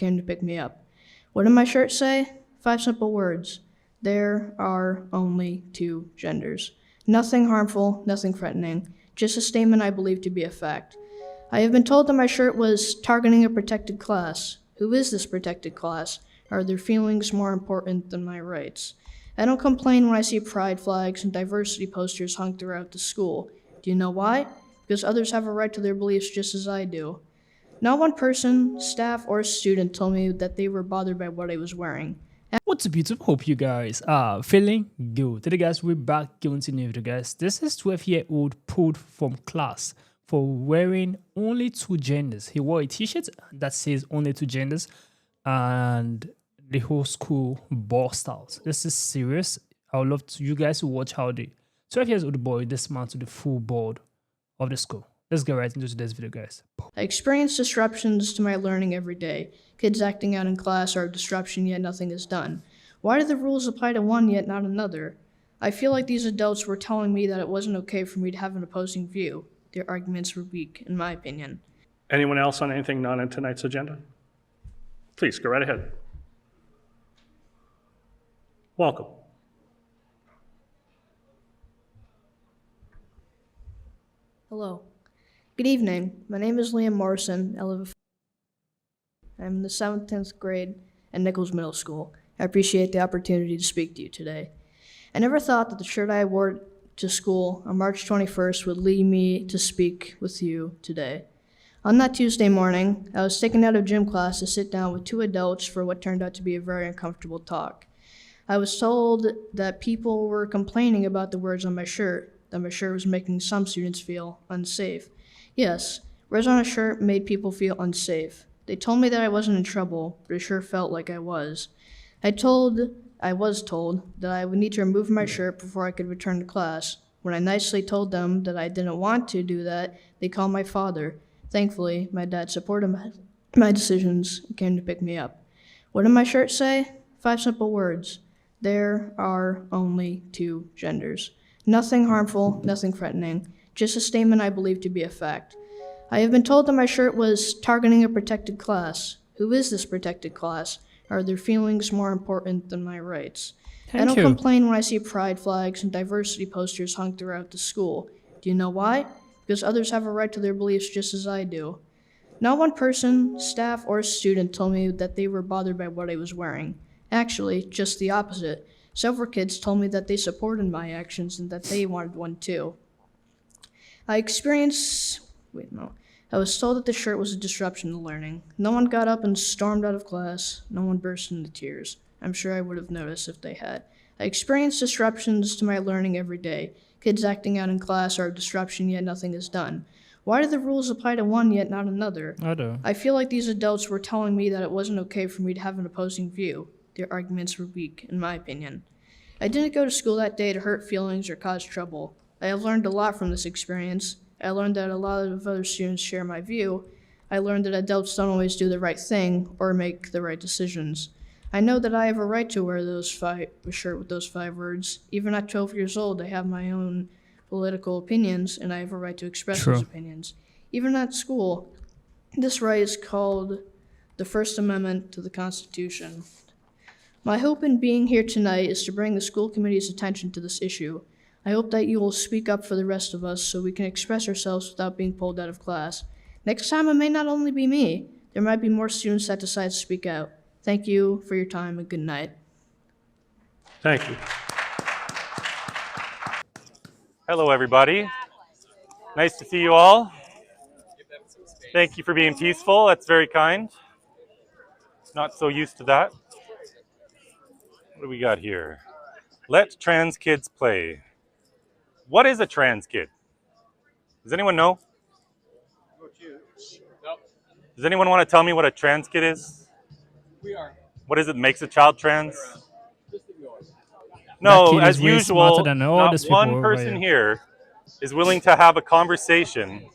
came to pick me up. What did my shirt say? 5 simple words. There are only 2 genders. Nothing harmful, nothing threatening, just a statement I believe to be a fact. I have been told that my shirt was targeting a protected class. Who is this protected class? Are their feelings more important than my rights? I don't complain when I see pride flags and diversity posters hung throughout the school. Do you know why? Because others have a right to their beliefs just as I do. Not one person, staff, or student told me that they were bothered by what I was wearing. What's up, YouTube? Hope you guys are feeling good. Today, guys, we're back going to new video, guys. This is 12-year-old pulled from class for wearing only 2 genders. He wore a t-shirt that says only 2 genders, and the whole school burst out. This is serious. I would love you guys to watch how the 12-year-old boy dismantled the full board of the school. Let's get right into today's video, guys. I experience disruptions to my learning every day. Kids acting out in class are a disruption, yet nothing is done. Why do the rules apply to one, yet not another? I feel like these adults were telling me that it wasn't okay for me to have an opposing view. Their arguments were weak, in my opinion. Anyone else on anything not on tonight's agenda? Please, go right ahead. Welcome. Hello. Good evening. My name is Liam Morrison. I'm in the 7th, 10th grade at Nichols Middle School. I appreciate the opportunity to speak to you today. I never thought that the shirt I wore to school on March 21st would lead me to speak with you today. On that Tuesday morning, I was taken out of gym class to sit down with 2 adults for what turned out to be a very uncomfortable talk. I was told that people were complaining about the words on my shirt, that my shirt was making some students feel unsafe. Yes, words on a shirt made people feel unsafe. They told me that I wasn't in trouble, but it sure felt like I was. I was told that I would need to remove my shirt before I could return to class. When I nicely told them that I didn't want to do that, they called my father. Thankfully, my dad supported my decisions and came to pick me up. What did my shirt say? 5 simple words. There are only 2 genders. Nothing harmful, nothing threatening, just a statement I believe to be a fact. I have been told that my shirt was targeting a protected class. Who is this protected class? Are their feelings more important than my rights? I don't complain when I see pride flags and diversity posters hung throughout the school. Do you know why? Because others have a right to their beliefs just as I do. Not one person, staff, or student told me that they were bothered by what I was wearing. Actually, just the opposite. Several kids told me that they supported my actions and that they wanted one too. I was told that the shirt was a disruption to learning. No one got up and stormed out of class. No one burst into tears. I'm sure I would have noticed if they had. I experience disruptions to my learning every day. Kids acting out in class are a disruption, yet nothing is done. Why do the rules apply to one, yet not another? I feel like these adults were telling me that it wasn't okay for me to have an opposing view. Their arguments were weak, in my opinion. I didn't go to school that day to hurt feelings or cause trouble. I have learned a lot from this experience. I learned that a lot of other students share my view. I learned that adults don't always do the right thing or make the right decisions. I know that I have a right to wear a shirt with those 5 words. Even at 12 years old, I have my own political opinions, and I have a right to express those opinions. Even at school, this right is called the First Amendment to the Constitution. My hope in being here tonight is to bring the school committee's attention to this issue. I hope that you will speak up for the rest of us so we can express ourselves without being pulled out of class. Next time, it may not only be me. There might be more students that decide to speak out. Thank you for your time and good night. Thank you. Hello, everybody. Nice to see you all. Thank you for being peaceful. That's very kind. Not so used to that. What do we got here? Let trans kids play. What is a trans kid? Does anyone know? Does anyone want to tell me what a trans kid is? What is it that makes a child trans? No, as usual, not one person here is willing to have a conversation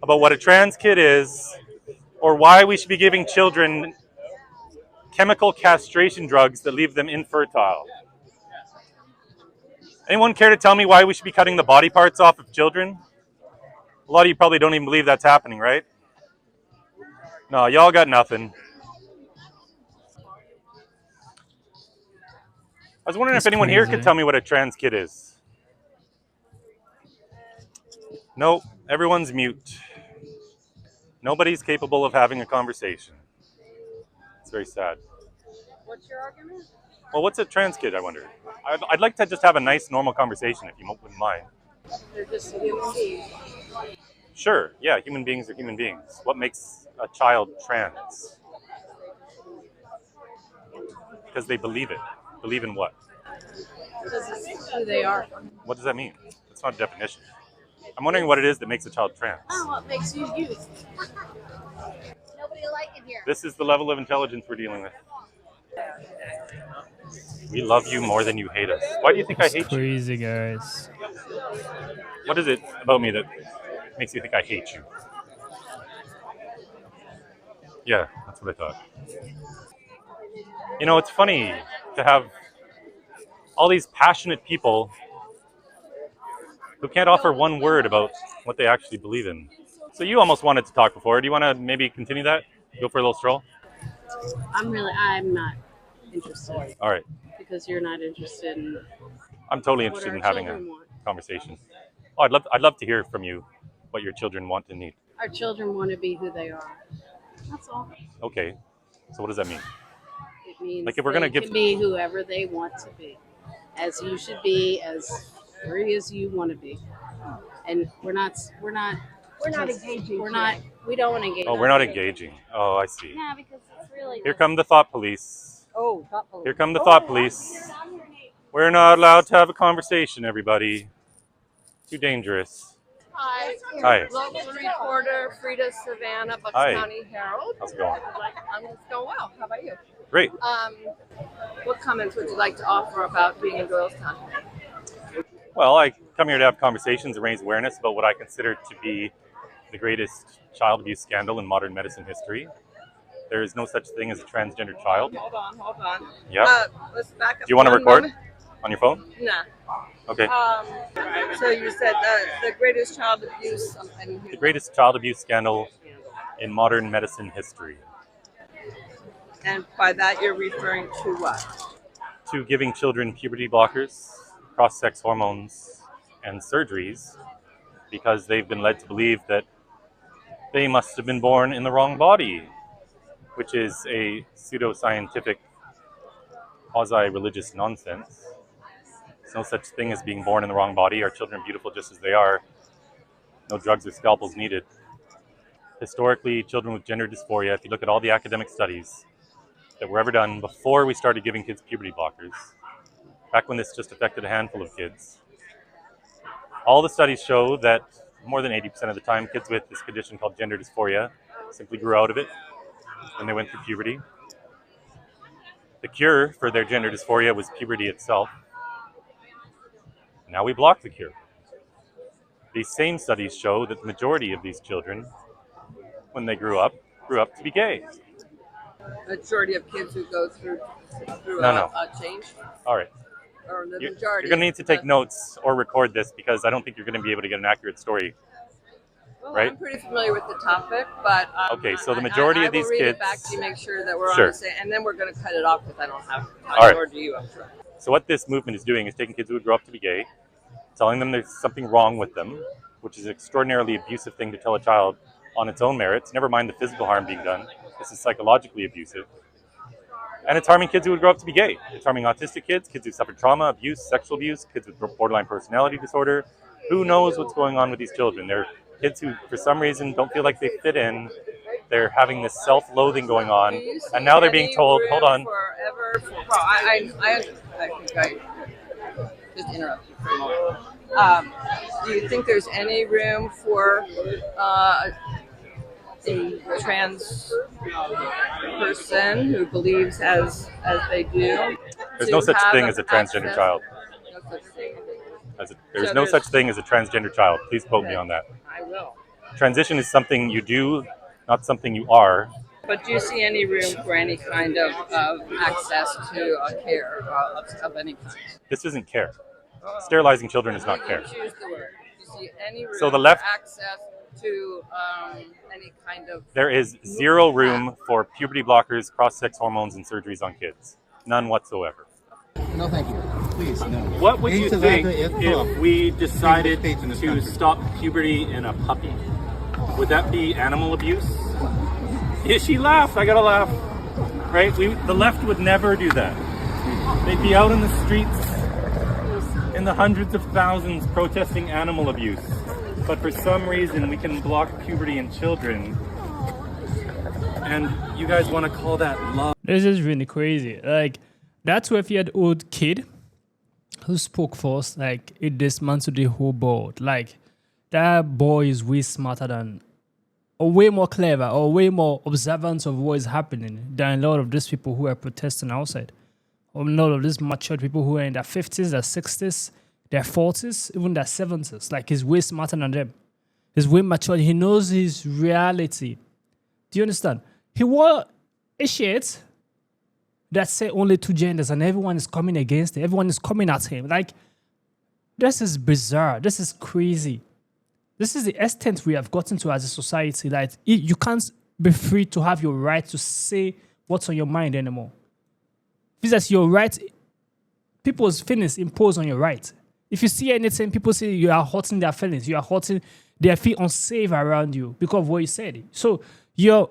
about what a trans kid is or why we should be giving children chemical castration drugs that leave them infertile. Anyone care to tell me why we should be cutting the body parts off of children? A lot of you probably don't even believe that's happening, right? No, y'all got nothing. I was wondering That's if anyone here could crazy. tell me what a trans kid is. Nope, everyone's mute. Nobody's capable of having a conversation. It's very sad. What's your argument? Well, what's a trans kid, I wonder? I'd like to just have a nice, normal conversation, if you wouldn't mind. They're just human beings. Sure, yeah, human beings are human beings. What makes a child trans? Because they believe it. Believe in what? Because it's who they are. What does that mean? That's not a definition. I'm wondering what it is that makes a child trans. Oh, what makes you you? Nobody will like it here. This is the level of intelligence we're dealing with. We love you more than you hate us. Why do you think I It's hate you? crazy, guys. What is it about me that makes you think I hate you? Yeah, that's what I thought. You know, it's funny to have all these passionate people who can't offer one word about what they actually believe in. So you almost wanted to talk before. Do you want to maybe continue that? Go for a little stroll? I'm not interested All right. because you're not interested in I'm totally what interested our in having a children want. conversation. Oh, I'd love to hear from you what your children want and need. Our children want to be who they are. That's all. Okay. So what does that mean? It means Like, if we're gonna they give- can be whoever they want to be, as you should be, as free as you want to be. And we're not engaging. We don't want to engage. Oh, we're not engaging. Oh, I see. Yeah, because it's really. Here come the thought police. Oh, thought police. Here come the thought police. We're not allowed to have a conversation, everybody. Too dangerous. Hi. Hi. Local reporter Frida Savannah, Bucks Hi. County Herald. How's it going? It's going well. How about you? Great. What comments would you like to offer about being in Doylestown? Well, I come here to have conversations and raise awareness about what I consider to be the greatest child abuse scandal in modern medicine history. There is no such thing as a transgender child. Hold on. Yeah. Let's back up. Do you want to one record moment. on your phone? Nah. Okay. So you said the greatest child abuse. The greatest child abuse scandal in modern medicine history. And by that you're referring to what? To giving children puberty blockers, cross-sex hormones, and surgeries because they've been led to believe that they must have been born in the wrong body, which is a pseudoscientific, quasi-religious nonsense. There's no such thing as being born in the wrong body. Our children are beautiful just as they are. No drugs or scalpels needed. Historically, children with gender dysphoria, if you look at all the academic studies that were ever done before we started giving kids puberty blockers, back when this just affected a handful of kids, all the studies show that more than 80% of the time, kids with this condition called gender dysphoria simply grew out of it when they went through puberty. The cure for their gender dysphoria was puberty itself. Now we block the cure. These same studies show that the majority of these children, when they grew up to be gay. Majority of kids who go through No. a change, All right. or the You're majority. going to need to take notes or record this because I don't think you're going to be able to get an accurate story. Well, right? I'm pretty familiar with the topic, but Okay, so the majority of these I will read kids- it back to you, make sure that we're Sure. on the same, and then we're going to cut it off because I don't have. All right. Nor do you, I'm sure. So what this movement is doing is taking kids who would grow up to be gay, telling them there's something wrong with them, which is an extraordinarily abusive thing to tell a child on its own merits, never mind the physical harm being done. This is psychologically abusive. And it's harming kids who would grow up to be gay. It's harming autistic kids, kids who suffered trauma, abuse, sexual abuse, kids with borderline personality disorder. Who knows what's going on with these children? They're kids who, for some reason, don't feel like they fit in. They're having this self-loathing going on. Do you see And now they're being any told, room hold on. I think I just interrupt you for a moment. Do you think there's any room for a trans person who believes as they do? There's to no such have thing as a transgender access- child. No such thing. There's So no there's- such thing as a transgender child. Please quote me Okay. on that. I will. Transition is something you do, not something you are. But do you see any room for any kind of access to care of any kind? This isn't care. Sterilizing children is not care. You choose the word. Do you see any room So the left- for access to any kind of... There is zero room for puberty blockers, cross-sex hormones, and surgeries on kids. None whatsoever. No, thank you. Please, no. What would you Age think disaster is full if of we decided states in this to country. stop puberty in a puppy? Would that be animal abuse? Yeah, she laughed. I gotta laugh. Right? The left would never do that. They'd be out in the streets in the hundreds of thousands protesting animal abuse. But for some reason, we can block puberty in children. And you guys want to call that love? This is really crazy. Like, that 12-year-old kid who spoke first, like, it dismantled the whole board. Like, that boy is way smarter than, or way more clever, or way more observant of what is happening than a lot of these people who are protesting outside. Or a lot of these matured people who are in their 50s, their 60s, their 40s, even their 70s. Like, he's way smarter than them. He's way matured. He knows his reality. Do you understand? He wore a shirt that said only 2 genders, and everyone is coming against it. Everyone is coming at him. Like, this is bizarre. This is crazy. This is the extent we have gotten to as a society. Like, you can't be free to have your right to say what's on your mind anymore. This is your right. People's feelings impose on your right. If you see anything, people say you are hurting their feelings. You are hurting. They feel unsafe around you because of what you said. So your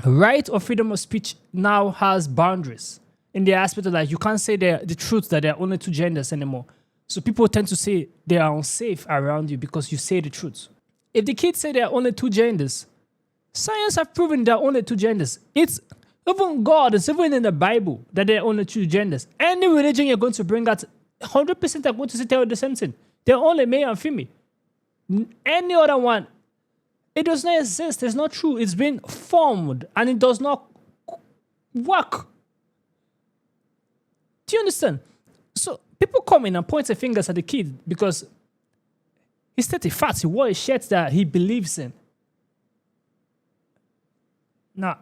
right of freedom of speech now has boundaries in the aspect of, like, you can't say the truth that there are only 2 genders anymore. So people tend to say they are unsafe around you because you say the truth. If the kids say there are only 2 genders, science have proven there are only 2 genders. It's even God, it's even in the Bible that there are only 2 genders. Any religion you're going to bring out, 100% are going to tell you the same thing. They're only male and female. Any other one, it does not exist. It's not true. It's been formed and it does not work. Do you understand? So people come in and point their fingers at the kid because he's 35. He wore a shirt that he believes in. Now,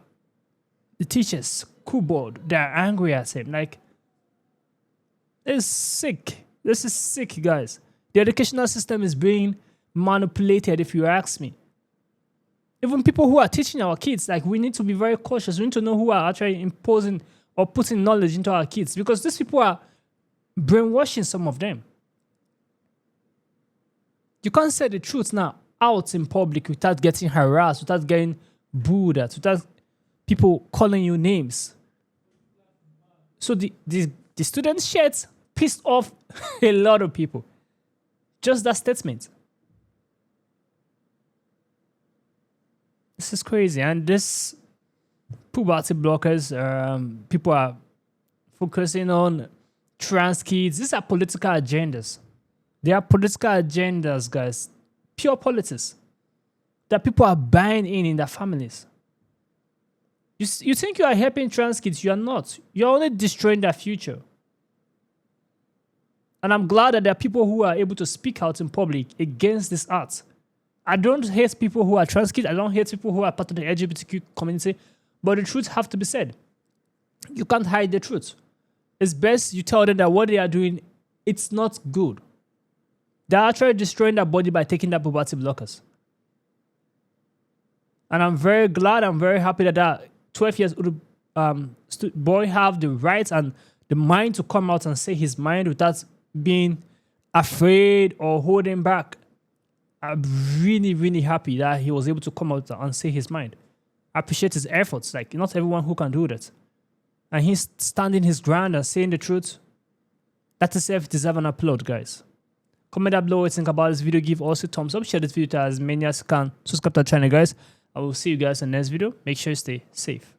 the teachers, school board, they're angry at him. Like, it's sick. This is sick, guys. The educational system is being manipulated, if you ask me. Even people who are teaching our kids, like, we need to be very cautious. We need to know who are actually imposing or putting knowledge into our kids, because these people are brainwashing some of them. You can't say the truth now out in public without getting harassed, without getting booed at, without people calling you names. So the student shirts pissed off a lot of people. Just that statement. This is crazy. And this puberty blockers, people are focusing on trans kids. These are political agendas. They are political agendas, guys. Pure politics. That people are buying in their families. You think you are helping trans kids. You are not. You're only destroying their future. And I'm glad that there are people who are able to speak out in public against this art. I don't hate people who are trans kids. I don't hate people who are part of the LGBTQ community. But the truth have to be said. You can't hide the truth. It's best you tell them that what they are doing, it's not good. They're actually destroying their body by taking their puberty blockers. And I'm very glad, I'm very happy that that 12 years old boy have the right and the mind to come out and say his mind without being afraid or holding back. I'm really, really happy that he was able to come out and say his mind. I appreciate his efforts. Like, not everyone who can do that. And he's standing his ground and saying the truth. That itself deserves an applaud, guys. Comment down below what you think about this video. Give also a thumbs up. Share this video to as many as you can. Subscribe to the channel, guys. I will see you guys in the next video. Make sure you stay safe.